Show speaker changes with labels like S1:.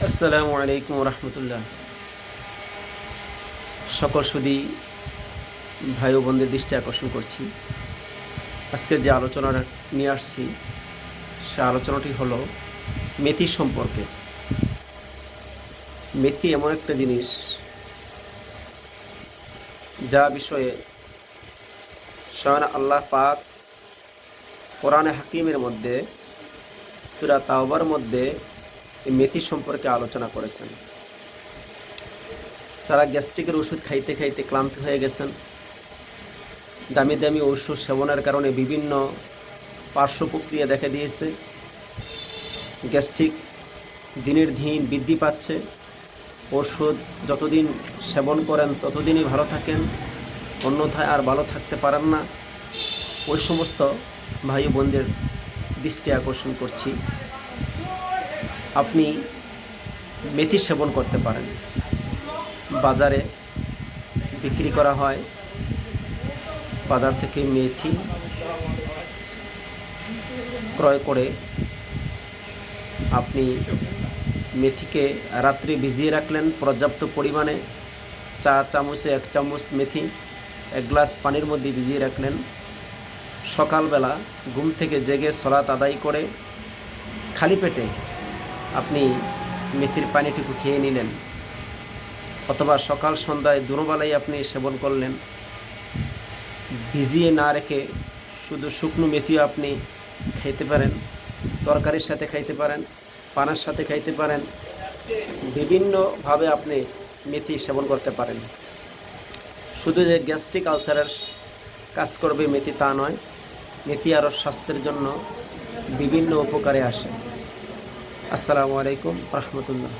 S1: আসসালামু আলাইকুম রহমতুল্লাহ। সকল সুদী ভাই ও বোনদের দৃষ্টি আকর্ষণ করছি। আজকের যে আলোচনাটা নিয়ে আসছি সে আলোচনাটি হলো মেথি সম্পর্কে। মেথি এমন একটা জিনিস যা বিষয়ে স্বয়ং আল্লাহ পাক কোরআনে হাকিমের মধ্যে সূরা তাওবার মধ্যে এই মেথি সম্পর্কে আলোচনা করেছেন। তারা গ্যাস্ট্রিকের ওষুধ খাইতে খাইতে ক্লান্ত হয়ে গেছেন। দামি দামি ঔষধ সেবনের কারণে বিভিন্ন পার্শ্ব প্রক্রিয়া দেখা দিয়েছে। গ্যাস্ট্রিক দিনের দিন বৃদ্ধি পাচ্ছে। ওষুধ যতদিন সেবন করেন ততদিনই ভালো থাকেন, অন্যথায় আর ভালো থাকতে পারেন না। ওই সমস্ত ভাই বোনদের দৃষ্টি আকর্ষণ করছি, আপনি মেথি সেবন করতে পারেন। বাজারে বিক্রি করা হয়। বাজার থেকে মেথি ক্রয় করে আপনি মেথিকে রাত্রে ভিজিয়ে রাখলেন পর্যাপ্ত পরিমাণে। চা চামচে 1 চামচ মেথি 1 গ্লাস পানির মধ্যে ভিজিয়ে রাখলেন। সকালবেলা ঘুম থেকে জেগে সালাত আদায় করে খালি পেটে আপনি মেথির পানিটুকু খেয়ে নিলেন, অথবা সকাল সন্ধ্যায় দুপুরবেলায় আপনি সেবন করলেন। ভিজিয়ে না রেখে শুধু শুকনো মেথিও আপনি খাইতে পারেন, তরকারির সাথে খাইতে পারেন, পানের সাথে খাইতে পারেন, বিভিন্নভাবে আপনি মেথি সেবন করতে পারেন। শুধু যে গ্যাস্ট্রিক আলসারের কাজ করবে মেথি তা নয়, মেথি আরও স্বাস্থ্যের জন্য বিভিন্ন উপকারে আসে। আসসালামু আলাইকুম রহমতুল্লাহ।